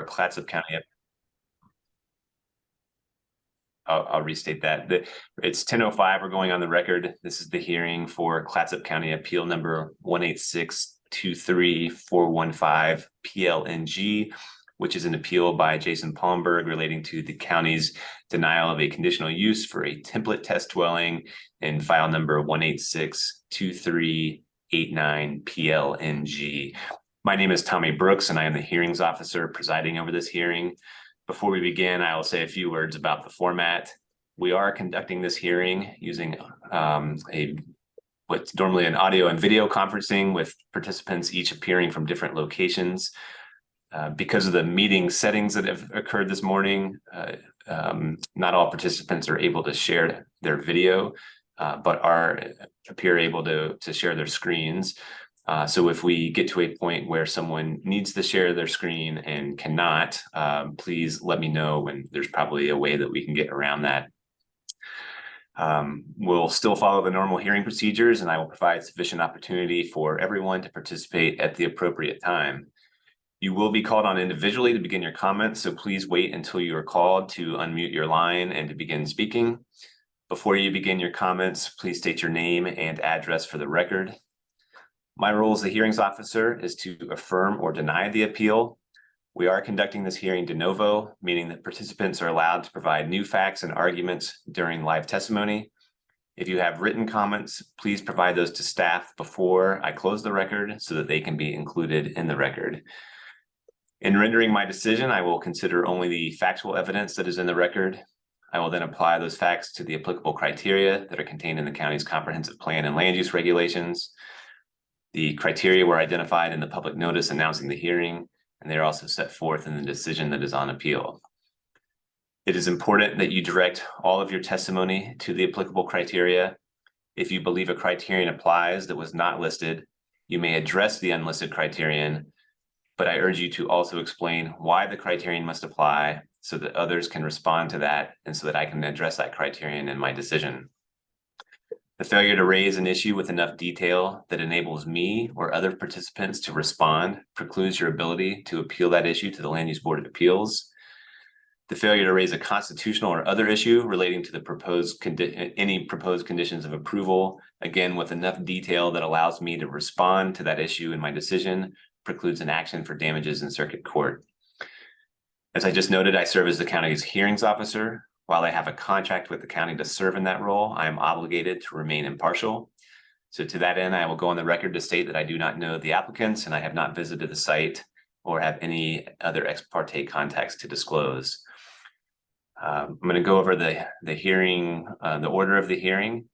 Clatsop County. I'll restate that. It's 10:05. We're going on the record. This is the hearing for Clatsop County Appeal number 186-23415 PLNG, which is an appeal by Jason Palmberg relating to the county's denial of a conditional use for a template test dwelling in file number 186-2389 PLNG. My name is Tommy Brooks, and I am the hearings officer presiding over this hearing. Before we begin, I will say a few words about the format. We are conducting this hearing using what's normally an audio and video conferencing with participants each appearing from different locations. Because of the meeting settings that have occurred this morning, not all participants are able to share their video, but appear able to share their screens. So if we get to a point where someone needs to share their screen and cannot, please let me know, and there's probably a way that we can get around that. We'll still follow the normal hearing procedures, and I will provide sufficient opportunity for everyone to participate at the appropriate time. You will be called on individually to begin your comments, so please wait until you are called to unmute your line and to begin speaking. Before you begin your comments, please state your name and address for the record. My role as the hearings officer is to affirm or deny the appeal. We are conducting this hearing de novo, meaning that participants are allowed to provide new facts and arguments during live testimony. If you have written comments, please provide those to staff before I close the record so that they can be included in the record. In rendering my decision, I will consider only the factual evidence that is in the record. I will then apply those facts to the applicable criteria that are contained in the county's comprehensive plan and land use regulations. The criteria were identified in the public notice announcing the hearing, and they are also set forth in the decision that is on appeal. It is important that you direct all of your testimony to the applicable criteria. If you believe a criterion applies that was not listed, you may address the unlisted criterion, but I urge you to also explain why the criterion must apply so that others can respond to that and so that I can address that criterion in my decision. The failure to raise an issue with enough detail that enables me or other participants to respond precludes your ability to appeal that issue to the Land Use Board of Appeals. The failure to raise a constitutional or other issue relating to the any proposed conditions of approval, again with enough detail that allows me to respond to that issue in my decision, precludes an action for damages in circuit court. As I just noted, I serve as the county's hearings officer. While I have a contract with the county to serve in that role, I am obligated to remain impartial. So to that end, I will go on the record to state that I do not know the applicants and I have not visited the site or have any other ex parte contacts to disclose. I'm going to go over the hearing, the order of the hearing.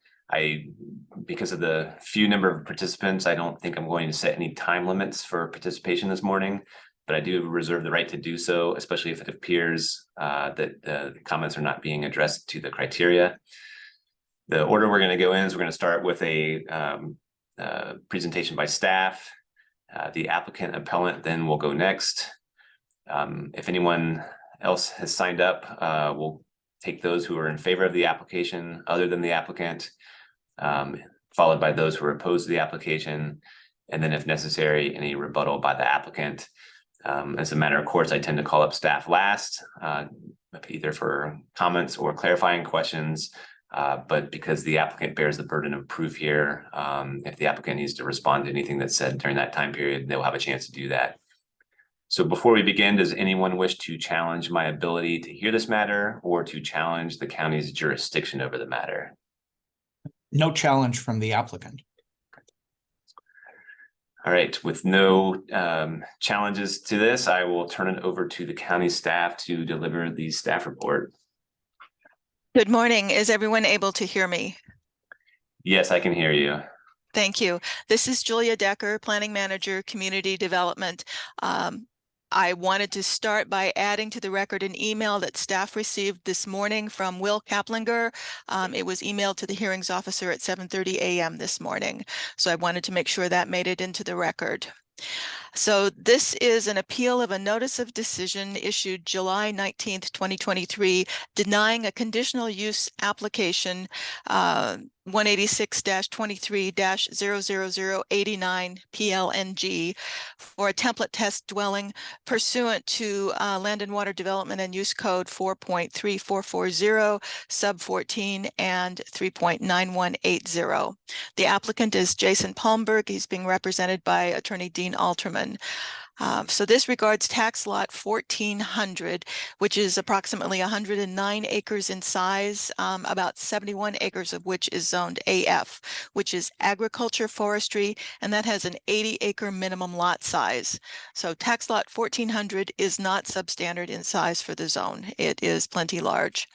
Because of the few number of participants, I don't think I'm going to set any time limits for participation this morning, but I do reserve the right to do so, especially if it appears that the comments are not being addressed to the criteria. The order we're going to go in is we're going to start with a presentation by staff. The applicant appellant then will go next. If anyone else has signed up, we'll take those who are in favor of the application other than the applicant, followed by those who are opposed to the application, and then if necessary, any rebuttal by the applicant. As a matter of course, I tend to call up staff last, either for comments or clarifying questions, but because the applicant bears the burden of proof here, if the applicant needs to respond to anything that's said during that time period, they'll have a chance to do that. So before we begin, does anyone wish to challenge my ability to hear this matter or to challenge the county's jurisdiction over the matter? No challenge from the applicant. All right, with no challenges to this, I will turn it over to the county staff to deliver the staff report. Good morning. Is everyone able to hear me? Yes, I can hear you. Thank you. This is Julia Decker, Planning Manager, Community Development. I wanted to start by adding to the record an email that staff received this morning from Will Kaplinger. It was emailed to the hearings officer at 7:30 a.m. this morning. So I wanted to make sure that made it into the record. So this is an appeal of a notice of decision issued July 19th, 2023, denying a conditional use application 186-23-00089 PLNG for a template test dwelling pursuant to Land and Water Development and Use Code 4.3440 sub 14 and 3.9180. The applicant is Jason Palmberg. He's being represented by Attorney Dean Alterman. So this regards tax lot 1400, which is approximately 109 acres in size, about 71 acres of which is zoned AF, which is agriculture forestry, and that has an 80-acre minimum lot size. So tax lot 1400 is not substandard in size for the zone. It is plenty large.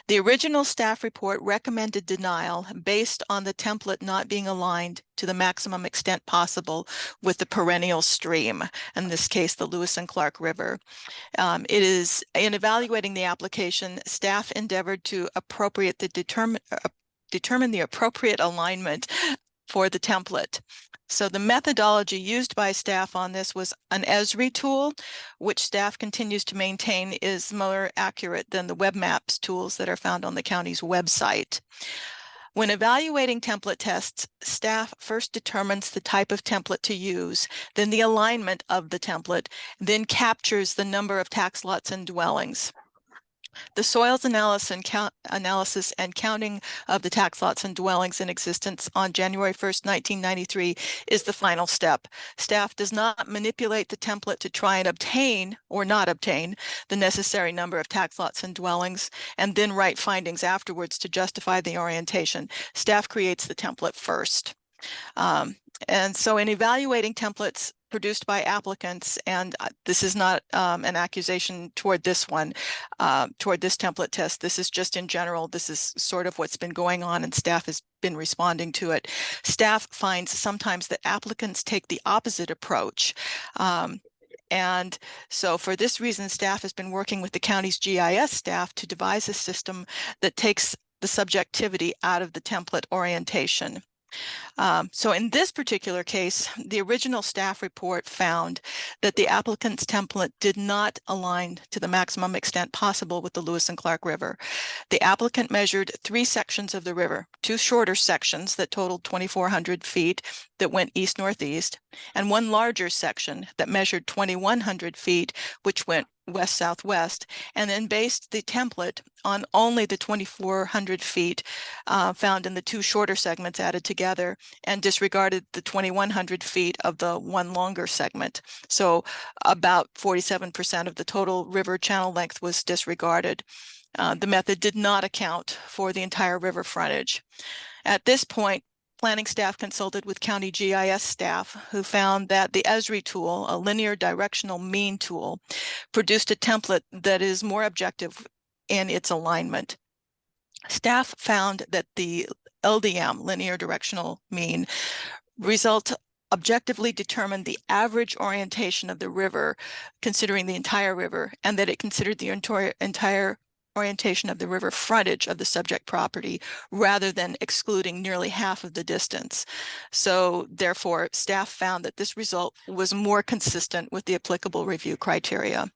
The original staff report recommended denial based on the template not being aligned to the maximum extent possible with the perennial stream, in this case, the Lewis and Clark River. It is, in evaluating the application, staff endeavored to determine the appropriate alignment for the template. So the methodology used by staff on this was an Esri tool, which staff continues to maintain is more accurate than the web maps tools that are found on the county's website. When evaluating template tests, staff first determines the type of template to use, then the alignment of the template, then captures the number of tax lots and dwellings. The soils analysis and counting of the tax lots and dwellings in existence on January 1st, 1993 is the final step. Staff does not manipulate the template to try and obtain or not obtain the necessary number of tax lots and dwellings and then write findings afterwards to justify the orientation. Staff creates the template first. And so in evaluating templates produced by applicants, and this is not an accusation toward this one, toward this template test, this is just in general, this is sort of what's been going on and staff has been responding to it. Staff finds sometimes that applicants take the opposite approach. And so for this reason, staff has been working with the county's GIS staff to devise a system that takes the subjectivity out of the template orientation. So in this particular case, the original staff report found that the applicant's template did not align to the maximum extent possible with the Lewis and Clark River. The applicant measured 3 sections of the river, 2 shorter sections that totaled 2,400 feet that went east-northeast, and 1 larger section that measured 2,100 feet, which went west-southwest, and then based the template on only the 2,400 feet found in the 2 shorter segments added together and disregarded the 2,100 feet of the 1 longer segment. So about 47% of the total river channel length was disregarded. The method did not account for the entire river frontage. At this point, planning staff consulted with county GIS staff who found that the Esri tool, a linear directional mean tool, produced a template that is more objective in its alignment. Staff found that the LDM, linear directional mean, result objectively determined the average orientation of the river, considering the entire river, and that it considered the entire orientation of the river frontage of the subject property rather than excluding nearly half of the distance. So therefore, staff found that this result was more consistent with the applicable review criteria.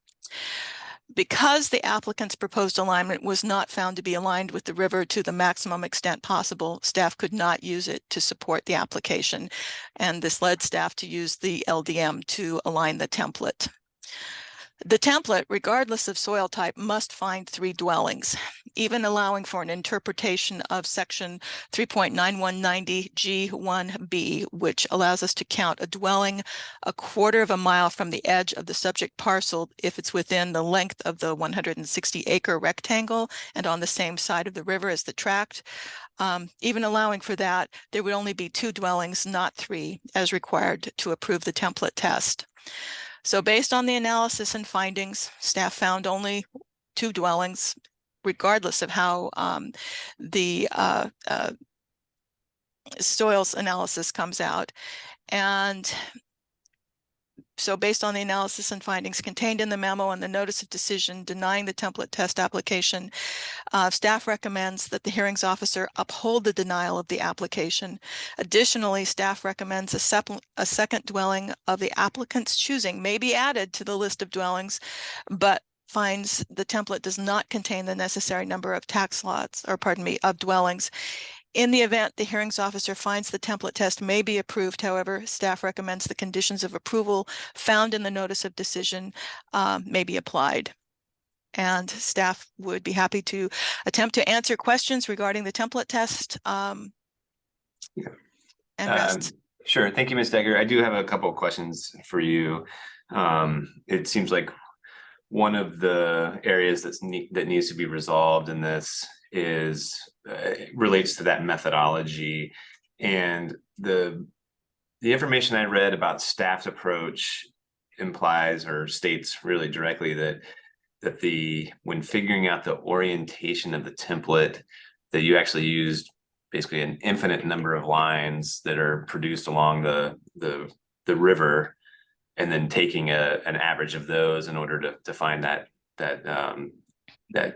Because the applicant's proposed alignment was not found to be aligned with the river to the maximum extent possible, staff could not use it to support the application, and this led staff to use the LDM to align the template. The template, regardless of soil type, must find 3 dwellings, even allowing for an interpretation of section 3.9190 G1B, which allows us to count a dwelling a quarter of a mile from the edge of the subject parcel if it's within the length of the 160-acre rectangle and on the same side of the river as the tract. Even allowing for that, there would only be 2 dwellings, not 3, as required to approve the template test. So based on the analysis and findings, staff found only 2 dwellings, regardless of how the soils analysis comes out. And so based on the analysis and findings contained in the memo and the notice of decision denying the template test application, staff recommends that the hearings officer uphold the denial of the application. Additionally, staff recommends a second dwelling of the applicant's choosing may be added to the list of dwellings, but finds the template does not contain the necessary number of tax lots, or pardon me, of dwellings. In the event the hearings officer finds the template test may be approved, however, staff recommends the conditions of approval found in the notice of decision may be applied. And staff would be happy to attempt to answer questions regarding the template test and rest. Sure. Thank you, Ms. Decker. I do have a couple of questions for you. It seems like one of the areas that needs to be resolved in this is relates to that methodology, and the information I read about staff's approach implies or states really directly that when figuring out the orientation of the template, that you actually used basically an infinite number of lines that are produced along the river, and then taking an average of those in order to find that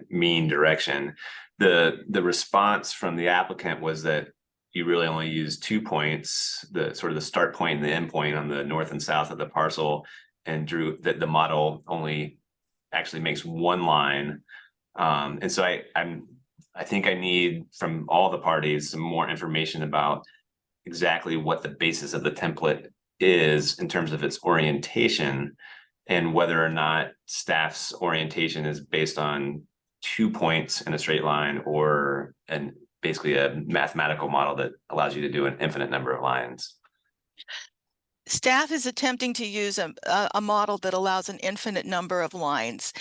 mean direction. The response from the applicant was that you really only use 2 points, the sort of the start point and the end point on the north and south of the parcel, and drew that the model only actually makes one line. And so I think I need from all the parties some more information about exactly what the basis of the template is in terms of its orientation, and whether or not staff's orientation is based on 2 points in a straight line or basically a mathematical model that allows you to do an infinite number of lines. Staff is attempting to use a model that allows an infinite number of lines.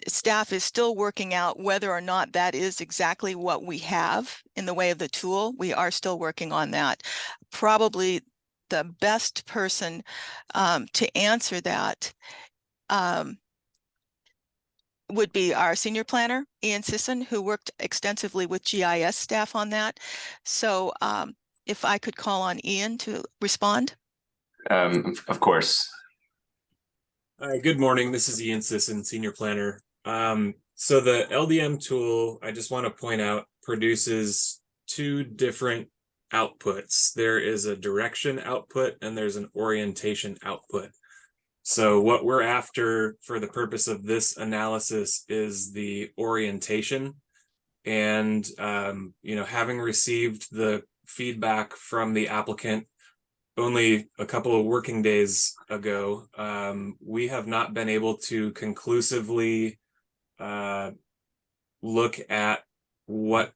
Staff is still working out whether or not that is exactly what we have in the way of the tool. We are still working on that. Probably the best person to answer that would be our senior planner, Ian Sisson, who worked extensively with GIS staff on that. So if I could call on Ian to respond. Of course. Hi, good morning. This is Ian Sisson, senior planner. So the LDM tool, I just want to point out, produces 2 different outputs. There is a direction output and there's an orientation output. So what we're after for the purpose of this analysis is the orientation. And, having received the feedback from the applicant only a couple of working days ago, we have not been able to conclusively look at what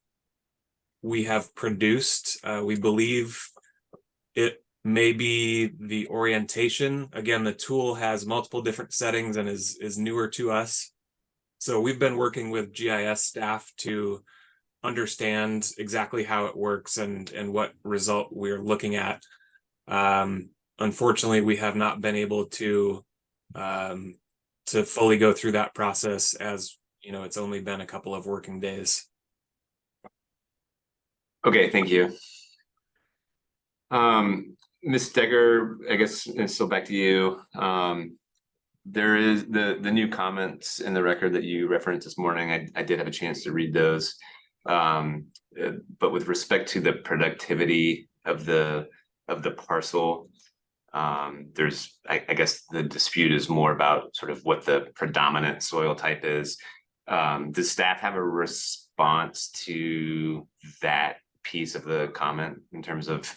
we have produced. We believe it may be the orientation. Again, the tool has multiple different settings and is newer to us. So we've been working with GIS staff to understand exactly how it works and what result we're looking at. Unfortunately, we have not been able to fully go through that process, as it's only been a couple of working days. Okay, thank you. Ms. Decker, I guess it's still back to you. There is the new comments in the record that you referenced this morning. I did have a chance to read those. But with respect to the productivity of the parcel, there's I guess the dispute is more about sort of what the predominant soil type is. Does staff have a response to that piece of the comment in terms of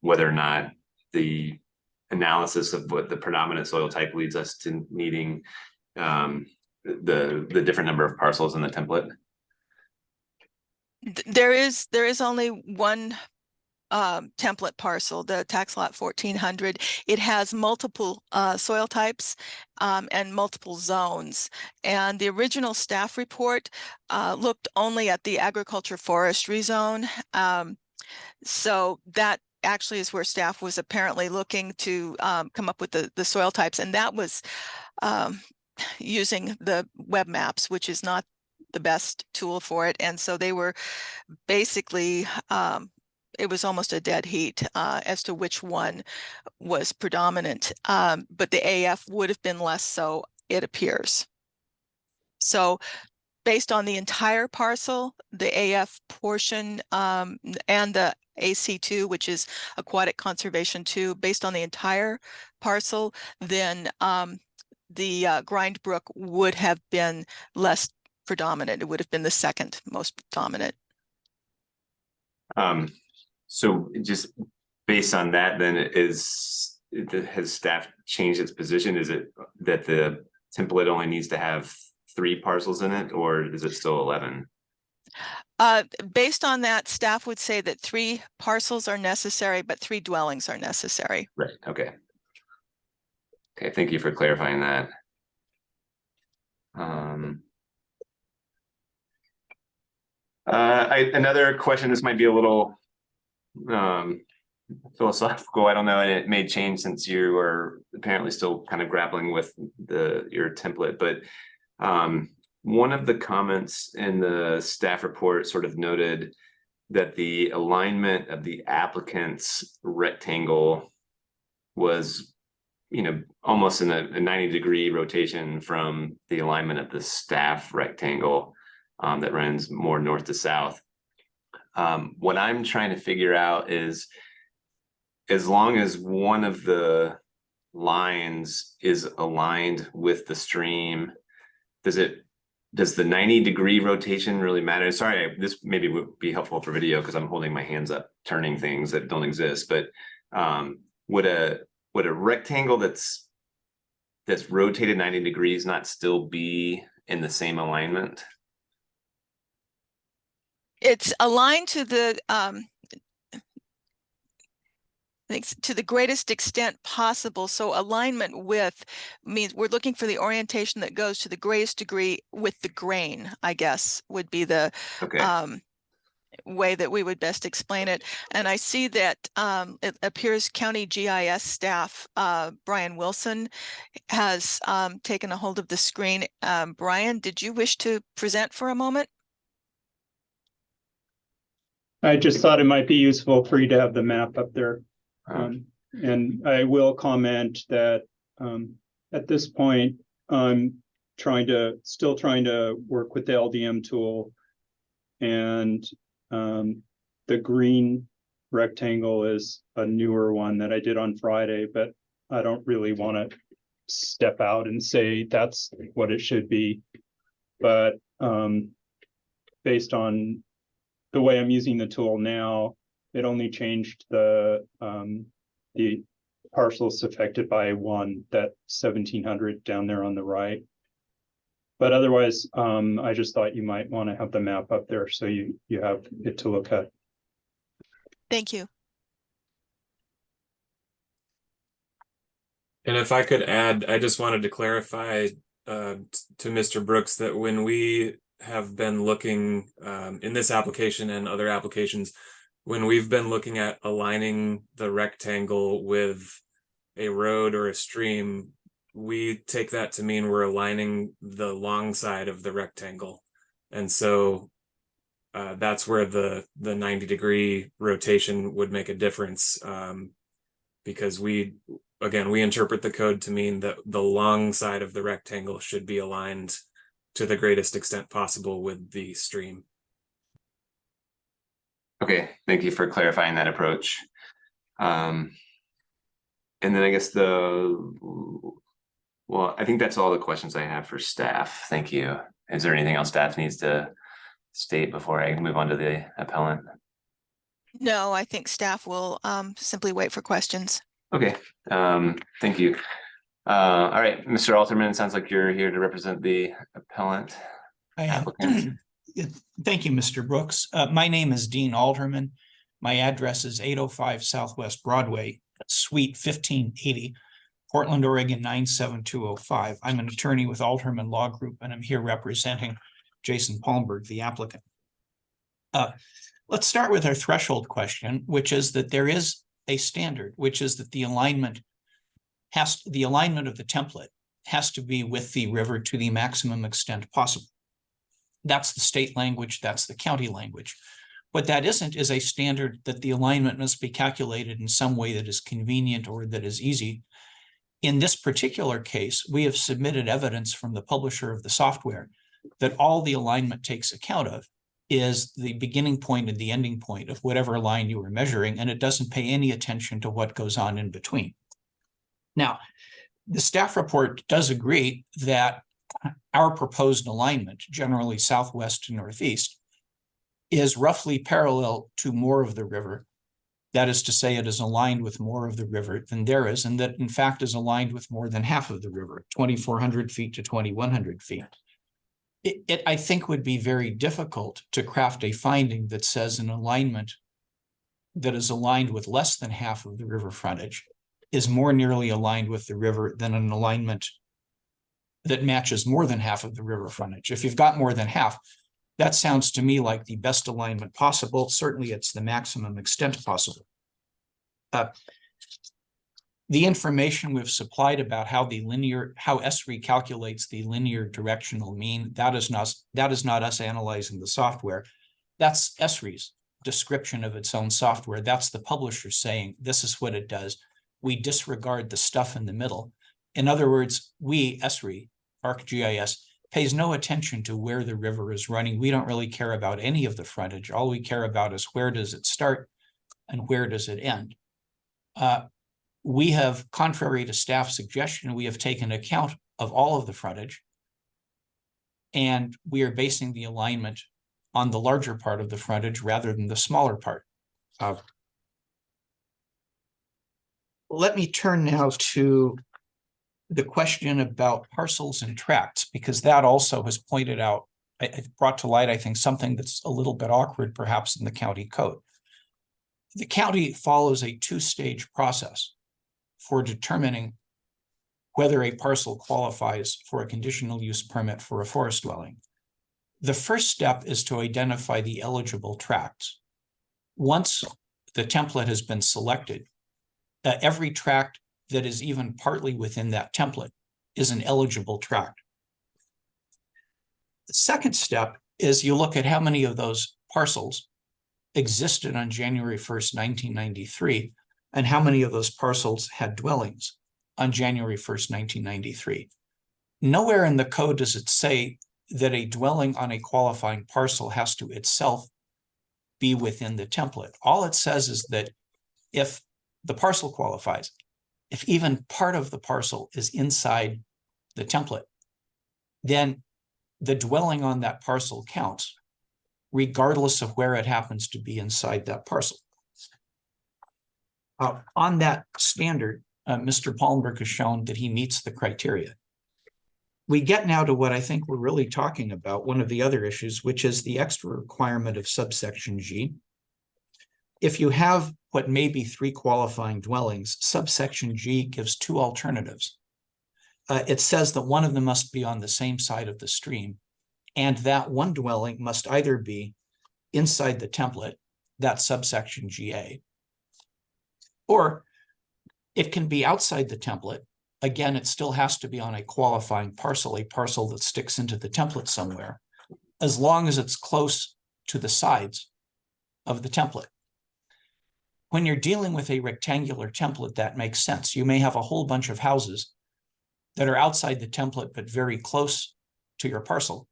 whether or not the analysis of what the predominant soil type leads us to needing the different number of parcels in the template? There is only one template parcel, the tax lot 1400. It has multiple soil types and multiple zones. And the original staff report looked only at the agriculture forestry zone. So that actually is where staff was apparently looking to come up with the soil types. And that was using the web maps, which is not the best tool for it. And so they were basically it was almost a dead heat as to which one was predominant, but the AF would have been less so, it appears. So based on the entire parcel, the AF portion and the AC2, which is aquatic conservation 2, based on the entire parcel, then the Grind Brook would have been less predominant. It would have been the second most dominant. So just based on that, then has staff changed its position? Is it that the template only needs to have 3 parcels in it, or is it still 11? Based on that, staff would say that 3 parcels are necessary, but 3 dwellings are necessary. Right, okay. Okay, thank you for clarifying that. Another question, this might be a little philosophical, I don't know, and it may change since you are apparently still kind of grappling with your template, but one of the comments in the staff report sort of noted that the alignment of the applicant's rectangle was, almost in a 90-degree rotation from the alignment of the staff rectangle that runs more north to south. What I'm trying to figure out is, as long as one of the lines is aligned with the stream, does the 90-degree rotation really matter? Sorry, this maybe would be helpful for video because I'm holding my hands up, turning things that don't exist. But would a rectangle that's rotated 90 degrees not still be in the same alignment? It's aligned to the to the greatest extent possible. So alignment with means we're looking for the orientation that goes to the greatest degree with the grain, I guess, would be the way that we would best explain it. And I see that it appears County GIS staff, Brian Wilson, has taken a hold of the screen. Brian, did you wish to present for a moment? I just thought it might be useful for you to have the map up there. And I will comment that at this point, I'm still trying to work with the LDM tool, and the green rectangle is a newer one that I did on Friday, but I don't really want to step out and say that's what it should be. But based on the way I'm using the tool now, it only changed the parcels affected by 1, that 1700 down there on the right. But otherwise, I just thought you might want to have the map up there so you have it to look at. Thank you. And if I could add, I just wanted to clarify to Mr. Brooks that when we have been looking in this application and other applications, when we've been looking at aligning the rectangle with a road or a stream, we take that to mean we're aligning the long side of the rectangle. And so that's where the 90-degree rotation would make a difference, because we interpret the code to mean that the long side of the rectangle should be aligned to the greatest extent possible with the stream. Okay, thank you for clarifying that approach. And then I guess I think that's all the questions I have for staff. Thank you. Is there anything else staff needs to state before I move on to the appellant? No, I think staff will simply wait for questions. Okay, thank you. All right, Mr. Alterman, it sounds like you're here to represent the appellant. I am. Applicant. Thank you, Mr. Brooks. My name is Dean Alterman. My address is 805 Southwest Broadway, Suite 1580, Portland, Oregon 97205. I'm an attorney with Alterman Law Group, and I'm here representing Jason Palmberg, the applicant. Let's start with our threshold question, which is that there is a standard, which is that the alignment of the template has to be with the river to the maximum extent possible. That's the state language, that's the county language. What that isn't is a standard that the alignment must be calculated in some way that is convenient or that is easy. In this particular case, we have submitted evidence from the publisher of the software that all the alignment takes account of is the beginning point and the ending point of whatever line you are measuring, and it doesn't pay any attention to what goes on in between. Now, the staff report does agree that our proposed alignment, generally southwest to northeast, is roughly parallel to more of the river. That is to say, it is aligned with more of the river than there is, and that in fact is aligned with more than half of the river, 2,400 feet to 2,100 feet. It, I think, would be very difficult to craft a finding that says an alignment that is aligned with less than half of the river frontage is more nearly aligned with the river than an alignment that matches more than half of the river frontage. If you've got more than half, that sounds to me like the best alignment possible. Certainly, it's the maximum extent possible. The information we've supplied about how ESRI calculates the linear directional mean, that is not us analyzing the software. That's ESRI's description of its own software. That's the publisher saying, this is what it does. We disregard the stuff in the middle. In other words, we, ESRI, ArcGIS, pays no attention to where the river is running. We don't really care about any of the frontage. All we care about is where does it start and where does it end. We have, contrary to staff suggestion, we have taken account of all of the frontage, and we are basing the alignment on the larger part of the frontage rather than the smaller part. Let me turn now to the question about parcels and tracts, because that also has pointed out, it brought to light, I think, something that's a little bit awkward perhaps in the county code. The county follows a two-stage process for determining whether a parcel qualifies for a conditional use permit for a forest dwelling. The first step is to identify the eligible tracts. Once the template has been selected, every tract that is even partly within that template is an eligible tract. The second step is you look at how many of those parcels existed on January 1st, 1993, and how many of those parcels had dwellings on January 1st, 1993. Nowhere in the code does it say that a dwelling on a qualifying parcel has to itself be within the template. All it says is that if the parcel qualifies, if even part of the parcel is inside the template, then the dwelling on that parcel counts, regardless of where it happens to be inside that parcel. On that standard, Mr. Palmberg has shown that he meets the criteria. We get now to what I think we're really talking about, one of the other issues, which is the extra requirement of subsection G. If you have what may be 3 qualifying dwellings, subsection G gives 2 alternatives. It says that one of them must be on the same side of the stream, and that one dwelling must either be inside the template, that's subsection GA, or it can be outside the template. Again, it still has to be on a qualifying parcel, a parcel that sticks into the template somewhere, as long as it's close to the sides of the template. When you're dealing with a rectangular template, that makes sense. You may have a whole bunch of houses that are outside the template, but very close to your parcel,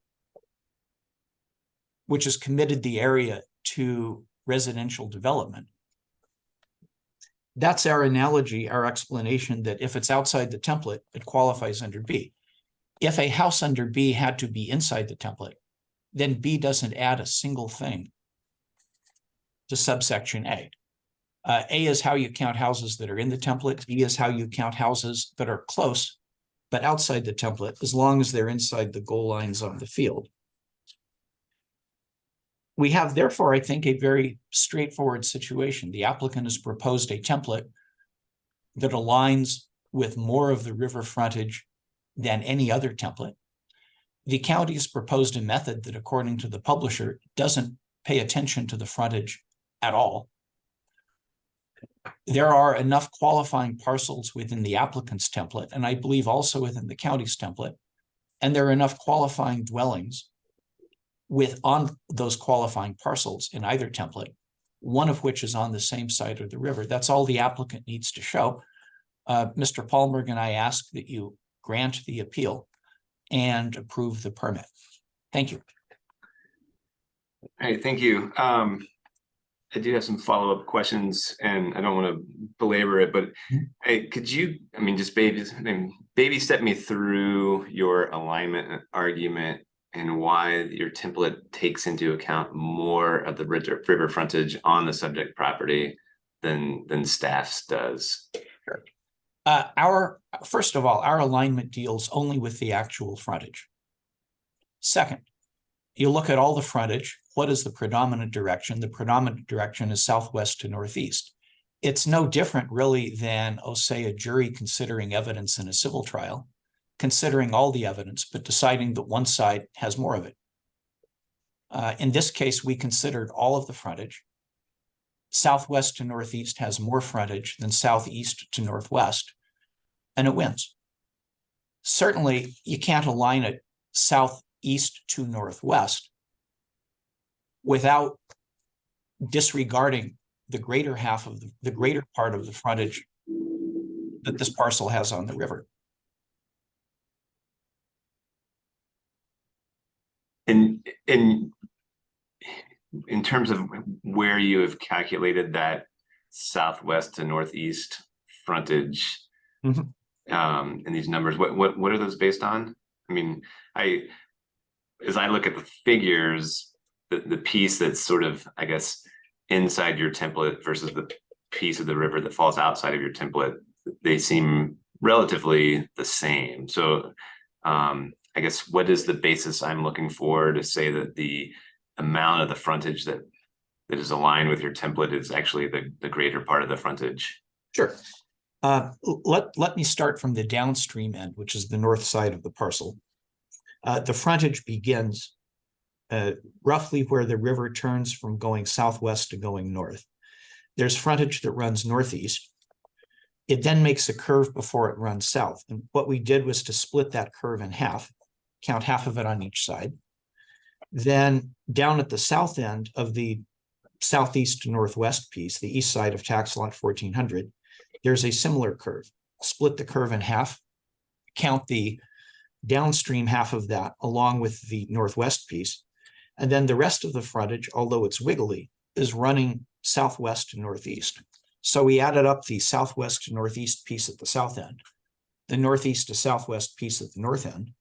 which has committed the area to residential development. That's our analogy, our explanation that if it's outside the template, it qualifies under B. If a house under B had to be inside the template, then B doesn't add a single thing to subsection A. A is how you count houses that are in the template. B is how you count houses that are close, but outside the template, as long as they're inside the goal lines on the field. We have, therefore, I think, a very straightforward situation. The applicant has proposed a template that aligns with more of the river frontage than any other template. The county has proposed a method that, according to the publisher, doesn't pay attention to the frontage at all. There are enough qualifying parcels within the applicant's template, and I believe also within the county's template, and there are enough qualifying dwellings on those qualifying parcels in either template, one of which is on the same side of the river. That's all the applicant needs to show. Mr. Palmberg and I ask that you grant the appeal and approve the permit. Thank you. Hey, thank you. I do have some follow-up questions, and I don't want to belabor it, but hey, could you, just baby step me through your alignment argument and why your template takes into account more of the river frontage on the subject property than staff's does. First of all, our alignment deals only with the actual frontage. Second, you look at all the frontage. What is the predominant direction? The predominant direction is southwest to northeast. It's no different really than, say, a jury considering evidence in a civil trial, considering all the evidence, but deciding that one side has more of it. In this case, we considered all of the frontage. Southwest to northeast has more frontage than southeast to northwest, and it wins. Certainly, you can't align it southeast to northwest without disregarding the greater half of the greater part of the frontage that this parcel has on the river. In terms of where you have calculated that southwest to northeast frontage, in these numbers, what are those based on? I mean, as I look at the figures, the piece that's sort of, I guess, inside your template versus the piece of the river that falls outside of your template, they seem relatively the same. So I guess what is the basis I'm looking for to say that the amount of the frontage that is aligned with your template is actually the greater part of the frontage? Sure. Let me start from the downstream end, which is the north side of the parcel. The frontage begins roughly where the river turns from going southwest to going north. There's frontage that runs northeast. It then makes a curve before it runs south. And what we did was to split that curve in half, count half of it on each side. Then down at the south end of the southeast to northwest piece, the east side of tax lot 1400, there's a similar curve. Split the curve in half, count the downstream half of that along with the northwest piece. And then the rest of the frontage, although it's wiggly, is running southwest to northeast. So we added up the southwest to northeast piece at the south end, the northeast to southwest piece at the north end,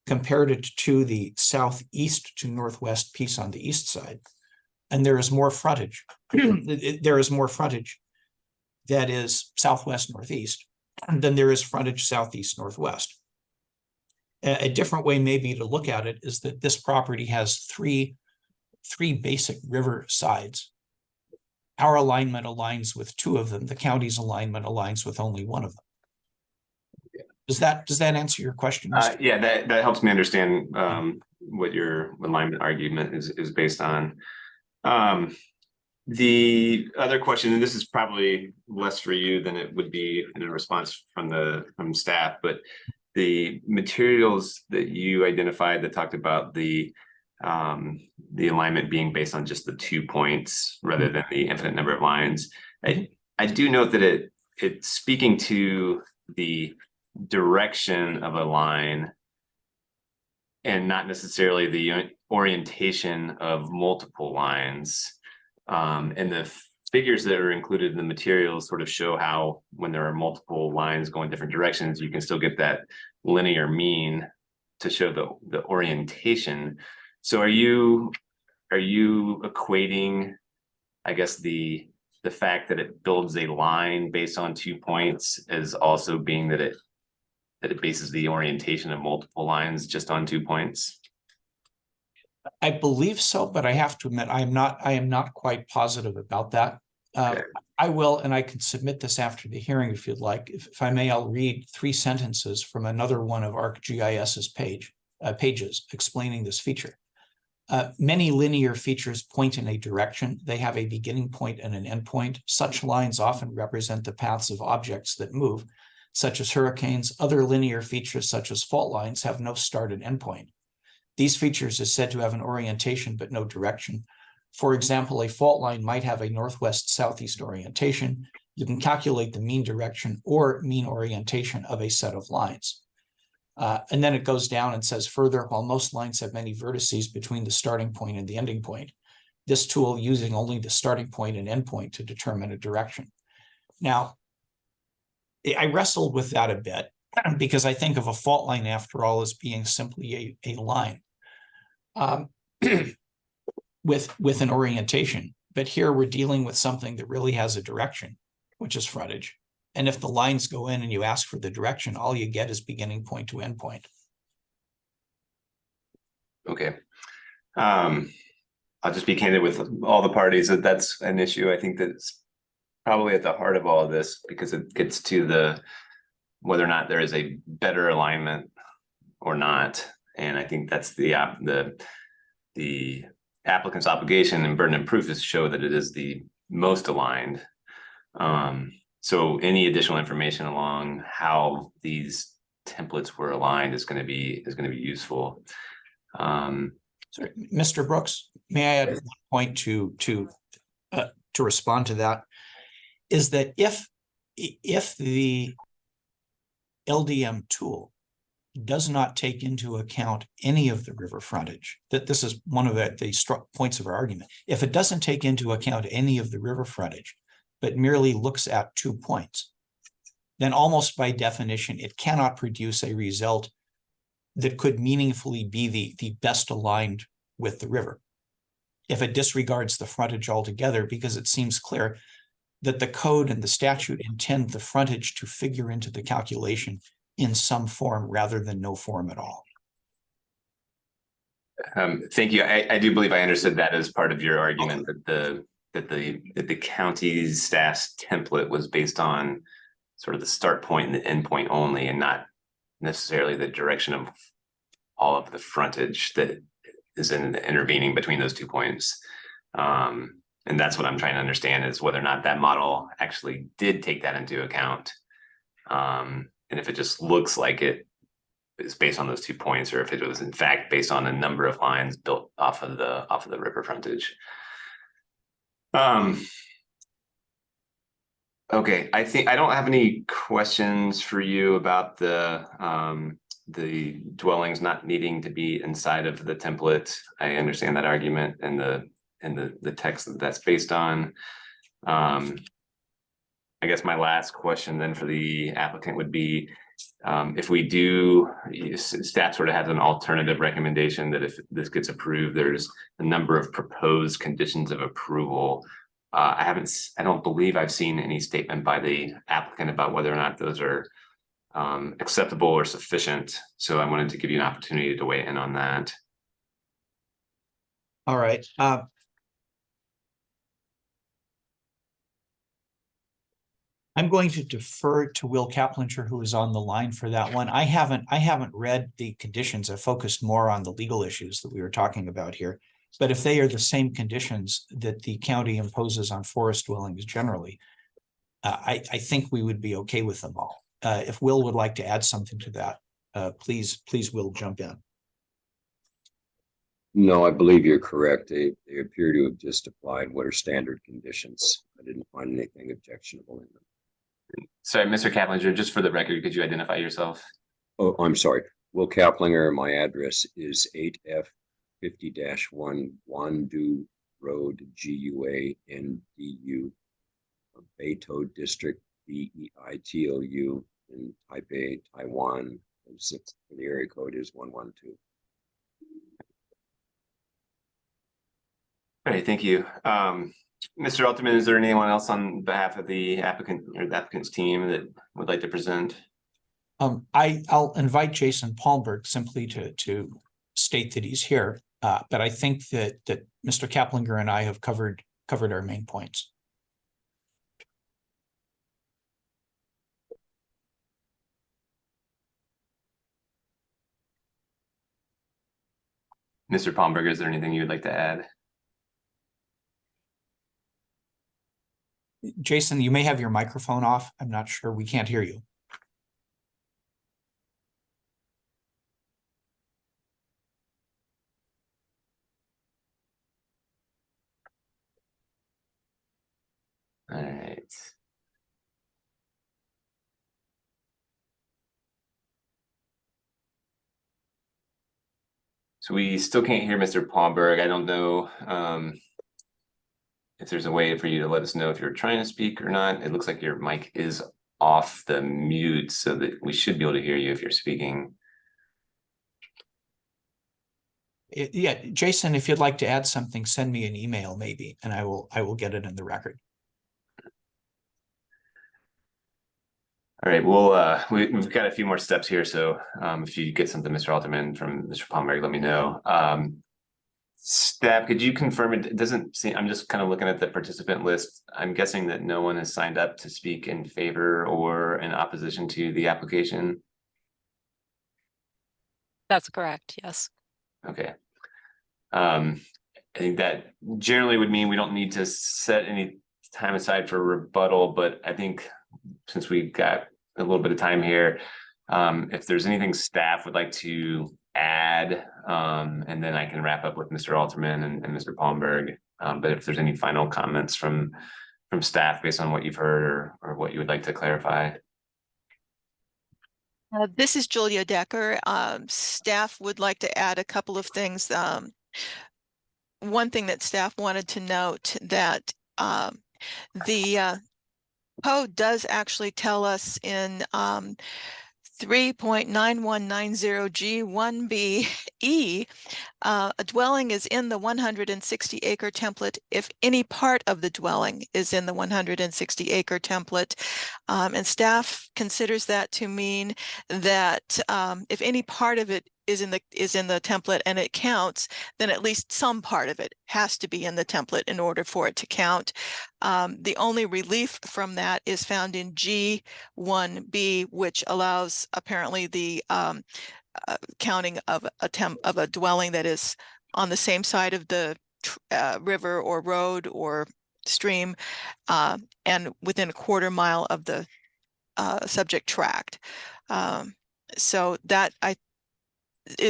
compared it to the southeast to northwest piece on the east side. And there is more frontage. There is more frontage that is southwest northeast than there is frontage southeast northwest. A different way maybe to look at it is that this property has three basic river sides. Our alignment aligns with two of them. The county's alignment aligns with only one of them. Does that answer your question? Yeah, that helps me understand what your alignment argument is based on. The other question, and this is probably less for you than it would be in a response from staff, but the materials that you identified that talked about the alignment being based on just the 2 points rather than the infinite number of lines. I do note that it's speaking to the direction of a line and not necessarily the orientation of multiple lines. And the figures that are included in the materials sort of show how when there are multiple lines going different directions, you can still get that linear mean to show the orientation. So are you equating, I guess, the fact that it builds a line based on 2 points as also being that it bases the orientation of multiple lines just on 2 points? I believe so, but I have to admit, I am not quite positive about that. Okay. I will, and I can submit this after the hearing if you'd like. If I may, I'll read 3 sentences from another one of ArcGIS's pages explaining this feature. Many linear features point in a direction. They have a beginning point and an end point. Such lines often represent the paths of objects that move, such as hurricanes. Other linear features, such as fault lines, have no start and end point. These features are said to have an orientation but no direction. For example, a fault line might have a northwest-southeast orientation. You can calculate the mean direction or mean orientation of a set of lines. And then it goes down and says further, while most lines have many vertices between the starting point and the ending point, this tool using only the starting point and end point to determine a direction. Now, I wrestled with that a bit because I think of a fault line, after all, as being simply a line. with an orientation. But here we're dealing with something that really has a direction, which is frontage. And if the lines go in and you ask for the direction, all you get is beginning point to end point. Okay. I'll just be candid with all the parties that that's an issue. I think that's probably at the heart of all of this, because it gets to the whether or not there is a better alignment or not. And I think that's the applicant's obligation and burden of proof is to show that it is the most aligned. So any additional information along how these templates were aligned is going to be useful. Sorry, Mr. Brooks, may I add one point to respond to that? Is that if the LDM tool does not take into account any of the river frontage, that this is one of the points of our argument. If it doesn't take into account any of the river frontage, but merely looks at 2 points, then almost by definition, it cannot produce a result that could meaningfully be the best aligned with the river. If it disregards the frontage altogether, because it seems clear that the code and the statute intend the frontage to figure into the calculation in some form rather than no form at all. Thank you. I do believe I understood that as part of your argument that the county's staff's template was based on sort of the start point and the end point only, and not necessarily the direction of all of the frontage that is intervening between those 2 points. And that's what I'm trying to understand, is whether or not that model actually did take that into account. And if it just looks like it is based on those 2 points, or if it was in fact based on a number of lines built off of the river frontage. Okay, I think I don't have any questions for you about the dwellings not needing to be inside of the template. I understand that argument and the text that that's based on. I guess my last question then for the applicant would be, if we do, staff sort of has an alternative recommendation that if this gets approved, there's a number of proposed conditions of approval. I don't believe I've seen any statement by the applicant about whether or not those are acceptable or sufficient. So I wanted to give you an opportunity to weigh in on that. All right. I'm going to defer to Will Kaplinger, who is on the line for that one. I haven't read the conditions. I focused more on the legal issues that we were talking about here. But if they are the same conditions that the county imposes on forest dwellings generally, I think we would be okay with them all. If Will would like to add something to that, please, Will, jump in. No, I believe you're correct. They appear to have just applied what are standard conditions. I didn't find anything objectionable in them. Sorry, Mr. Kaplinger, just for the record, could you identify yourself? Oh, I'm sorry. Will Kaplinger, my address is 8F 50-1 Wandu Road, GUA NDU, Beitou District, BEITOU, in Taipei, Taiwan. The area code is 112. All right, thank you. Mr. Alterman, is there anyone else on behalf of the applicant or the applicant's team that would like to present? I'll invite Jason Palmberg simply to state that he's here, but I think that Mr. Kaplinger and I have covered our main points. Mr. Palmberg, is there anything you would like to add? Jason, you may have your microphone off. I'm not sure. We can't hear you. All right. So we still can't hear Mr. Palmberg. I don't know if there's a way for you to let us know if you're trying to speak or not. It looks like your mic is off the mute, so that we should be able to hear you if you're speaking. Yeah, Jason, if you'd like to add something, send me an email maybe, and I will get it in the record. All right, we've got a few more steps here, so if you get something, Mr. Alderman, from Mr. Palmberg, let me know. Staff, could you confirm it? It doesn't seem, I'm just kind of looking at the participant list. I'm guessing that no one has signed up to speak in favor or in opposition to the application. That's correct, yes. Okay. I think that generally would mean we don't need to set any time aside for rebuttal, but I think since we've got a little bit of time here, if there's anything staff would like to add, and then I can wrap up with Mr. Alterman and Mr. Palmberg. But if there's any final comments from staff based on what you've heard or what you would like to clarify. This is Julia Decker. Staff would like to add a couple of things. One thing that staff wanted to note that the code does actually tell us in 3.9190G1BE, a dwelling is in the 160 acre template if any part of the dwelling is in the 160 acre template. And staff considers that to mean that if any part of it is in the template and it counts, then at least some part of it has to be in the template in order for it to count. The only relief from that is found in G1B, which allows apparently the counting of a dwelling that is on the same side of the river or road or stream and within a quarter mile of the subject tract. So that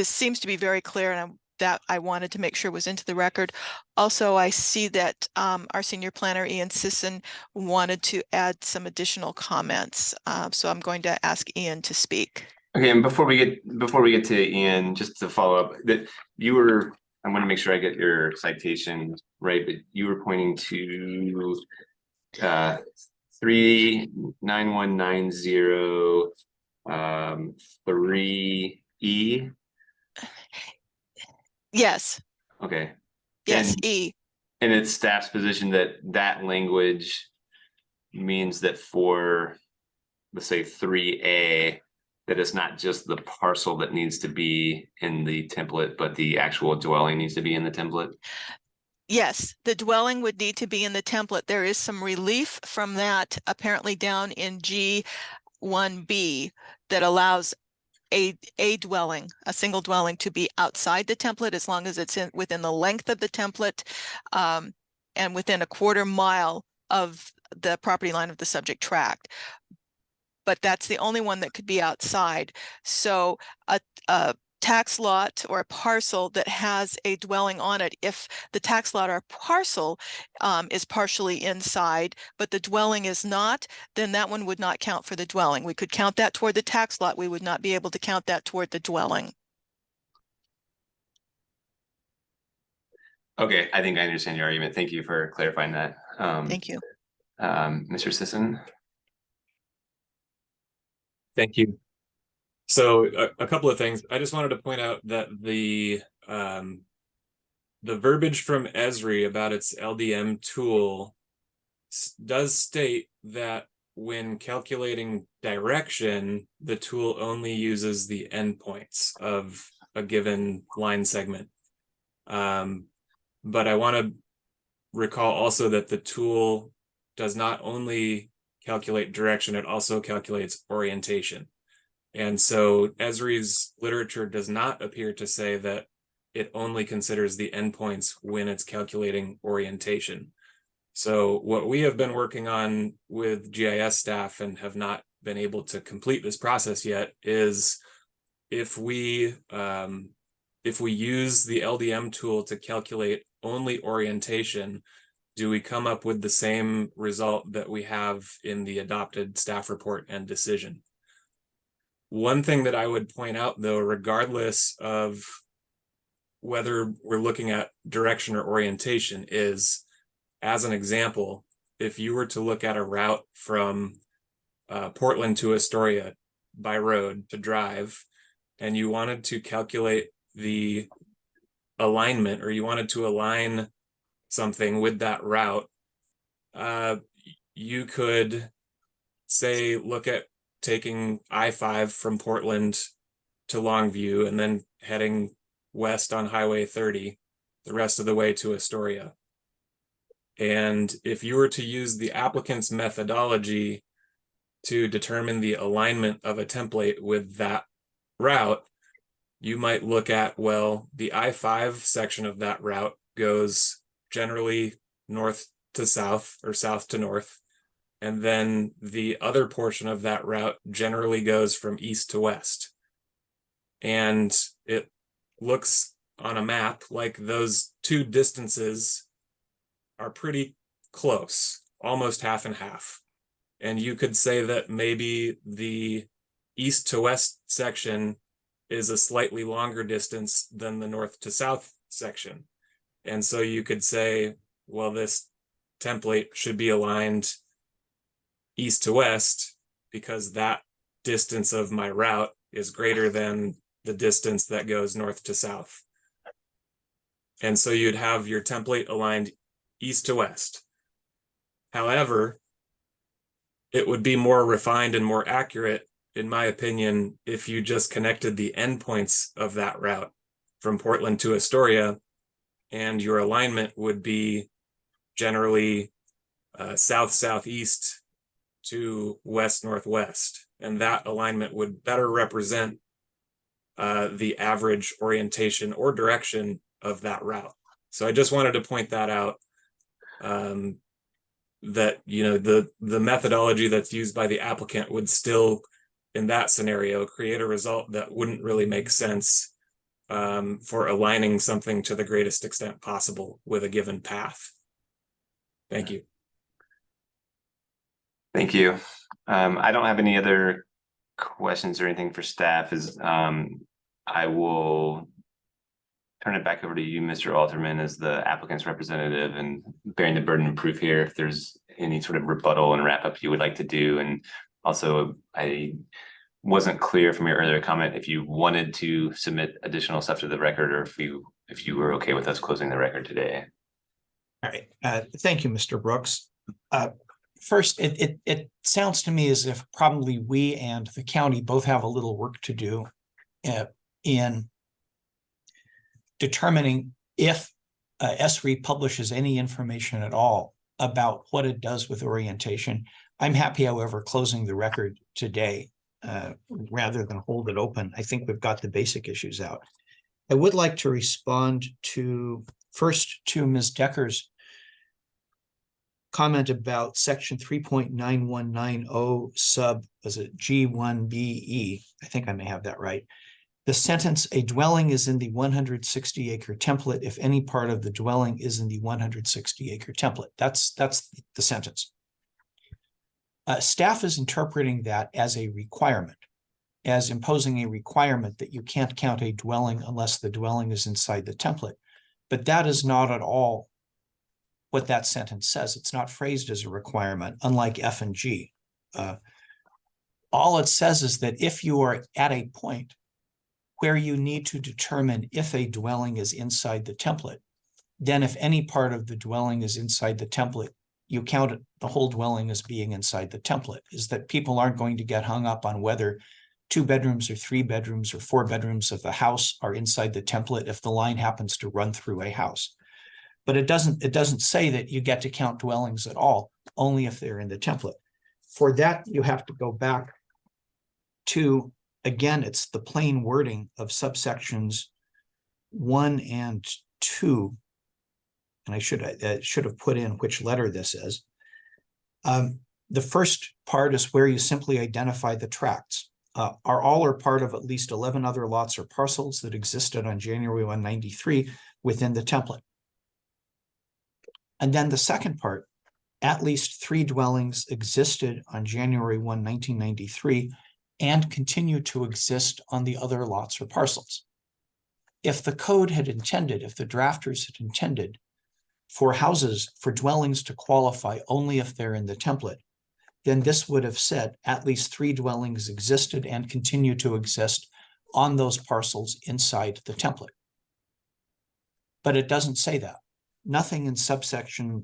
seems to be very clear, and that I wanted to make sure was into the record. Also, I see that our senior planner, Ian Sisson, wanted to add some additional comments. So I'm going to ask Ian to speak. Okay, and before we get to Ian, just to follow up, that you were, I want to make sure I get your citation right, but you were pointing to 39190 3E. Yes. Okay. Yes, And, E. and it's staff's position that language means that for, let's say, 3A, that it's not just the parcel that needs to be in the template, but the actual dwelling needs to be in the template? Yes, the dwelling would need to be in the template. There is some relief from that apparently down in G1B that allows a dwelling, a single dwelling, to be outside the template as long as it's within the length of the template and within a quarter mile of the property line of the subject tract. But that's the only one that could be outside. So a tax lot or a parcel that has a dwelling on it, if the tax lot or parcel is partially inside, but the dwelling is not, then that one would not count for the dwelling. We could count that toward the tax lot. We would not be able to count that toward the dwelling. Okay, I think I understand your argument. Thank you for clarifying that. Thank you. Mr. Sisson? Thank you. So a couple of things. I just wanted to point out that the verbiage from Esri about its LDM tool does state that when calculating direction, the tool only uses the endpoints of a given line segment. But I want to recall also that the tool does not only calculate direction, it also calculates orientation. And so Esri's literature does not appear to say that it only considers the endpoints when it's calculating orientation. So what we have been working on with GIS staff and have not been able to complete this process yet is if we use the LDM tool to calculate only orientation, do we come up with the same result that we have in the adopted staff report and decision? One thing that I would point out, though, regardless of whether we're looking at direction or orientation, is, as an example, if you were to look at a route from Portland to Astoria by road to drive, and you wanted to calculate the alignment, or you wanted to align something with that route, you could say, look at taking I-5 from Portland to Longview and then heading west on Highway 30 the rest of the way to Astoria. And if you were to use the applicant's methodology to determine the alignment of a template with that route, you might look at, well, the I-5 section of that route goes generally north to south or south to north. And then the other portion of that route generally goes from east to west. And it looks on a map like those two distances are pretty close, almost half and half. And you could say that maybe the east to west section is a slightly longer distance than the north to south section. And so you could say, well, this template should be aligned east to west because that distance of my route is greater than the distance that goes north to south. And so you'd have your template aligned east to west. However, it would be more refined and more accurate, in my opinion, if you just connected the endpoints of that route from Portland to Astoria, and your alignment would be generally south-southeast to west-northwest. And that alignment would better represent the average orientation or direction of that route. So I just wanted to point that out, that, you know, the methodology that's used by the applicant would still, in that scenario, create a result that wouldn't really make sense for aligning something to the greatest extent possible with a given path. Thank you. Thank you. I don't have any other questions or anything for staff. I will turn it back over to you, Mr. Alterman, as the applicant's representative and bearing the burden of proof here. If there's any sort of rebuttal and wrap up you would like to do. And also, I wasn't clear from your earlier comment if you wanted to submit additional stuff to the record, or if you were okay with us closing the record today. All right. Thank you, Mr. Brooks. First, it sounds to me as if probably we and the county both have a little work to do in determining if SRE publishes any information at all about what it does with orientation. I'm happy, however, closing the record today rather than hold it open. I think we've got the basic issues out. I would like to respond first to Ms. Decker's comment about section 3.9190 sub, was it G1BE? I think I may have that right. The sentence, a dwelling is in the 160 acre template if any part of the dwelling is in the 160 acre template. That's the sentence. Staff is interpreting that as a requirement, as imposing a requirement that you can't count a dwelling unless the dwelling is inside the template. But that is not at all what that sentence says. It's not phrased as a requirement, unlike F and G. All it says is that if you are at a point where you need to determine if a dwelling is inside the template, then if any part of the dwelling is inside the template, you count it, the whole dwelling as being inside the template. Is that people aren't going to get hung up on whether 2 bedrooms or 3 bedrooms or 4 bedrooms of the house are inside the template if the line happens to run through a house. But it doesn't say that you get to count dwellings at all, only if they're in the template. For that, you have to go back to, again, it's the plain wording of subsections 1 and 2. And I should have put in which letter this is. The first part is where you simply identify the tracts. Are all or part of at least 11 other lots or parcels that existed on January 1, 1993 within the template. And then the second part, at least 3 dwellings existed on January 1, 1993 and continue to exist on the other lots or parcels. If the code had intended, if the drafters had intended for dwellings to qualify only if they're in the template, then this would have said at least 3 dwellings existed and continue to exist on those parcels inside the template. but it doesn't say that. Nothing in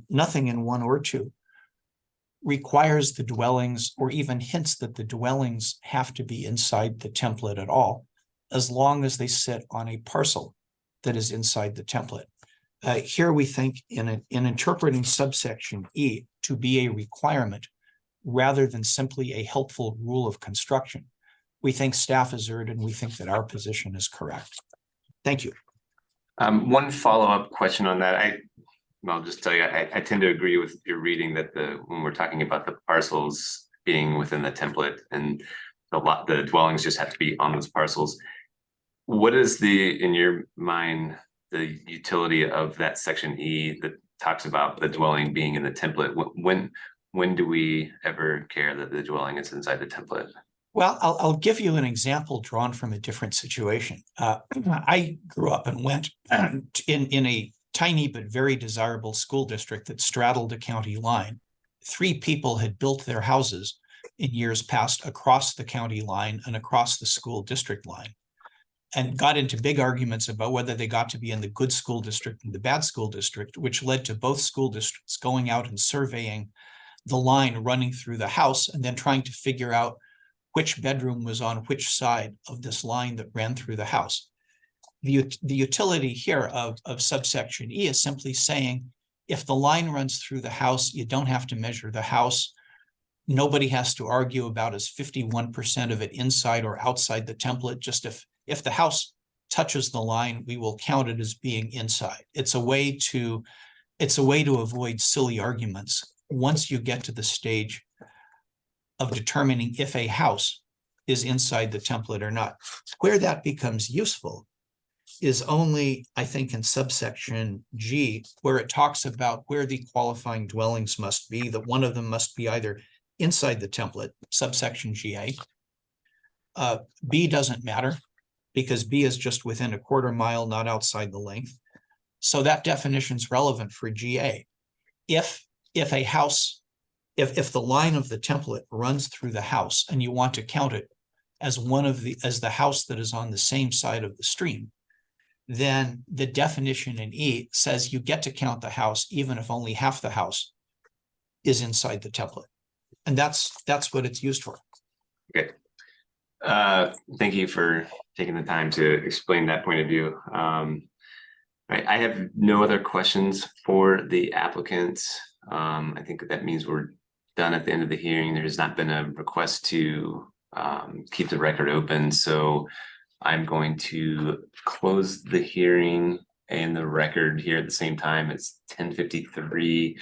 nothing in 1 or 2 requires the dwellings or even hints that the dwellings have to be inside the template at all, as long as they sit on a parcel that is inside the template. Here we think in interpreting subsection E to be a requirement rather than simply a helpful rule of construction. We think staff is erred, and we think that our position is correct. Thank you. One follow-up question on that. I'll just tell you, I tend to agree with your reading that when we're talking about the parcels being within the template and the dwellings just have to be on those parcels. What is in your mind, the utility of that section E that talks about the dwelling being in the template? When do we ever care that the dwelling is inside the template? Well, I'll give you an example drawn from a different situation. I grew up and went in a tiny but very desirable school district that straddled a county line. 3 people had built their houses in years past across the county line and across the school district line, and got into big arguments about whether they got to be in the good school district and the bad school district, which led to both school districts going out and surveying the line running through the house and then trying to figure out which bedroom was on which side of this line that ran through the house. The utility here of subsection E is simply saying, if the line runs through the house, you don't have to measure the house. Nobody has to argue about is 51% of it inside or outside the template. Just if the house touches the line, we will count it as being inside. It's a way to avoid silly arguments once you get to the stage of determining if a house is inside the template or not. Where that becomes useful is only, I think, in subsection G, where it talks about where the qualifying dwellings must be, that one of them must be either inside the template, subsection GA. B doesn't matter because B is just within a 1/4 mile, not outside the length. So that definition is relevant for GA. If a house, if the line of the template runs through the house and you want to count it as as the house that is on the same side of the stream, then the definition in E says you get to count the house even if only half the house is inside the template. And that's what it's used for. Okay. Thank you for taking the time to explain that point of view. I have no other questions for the applicants. I think that means we're done at the end of the hearing. There has not been a request to keep the record open. So I'm going to close the hearing and the record here at the same time. It's 10:53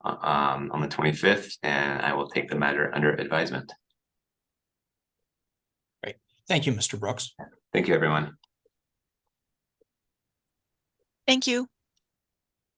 on the 25th, and I will take the matter under advisement. Great. Thank you, Mr. Brooks. Thank you, everyone. Thank you.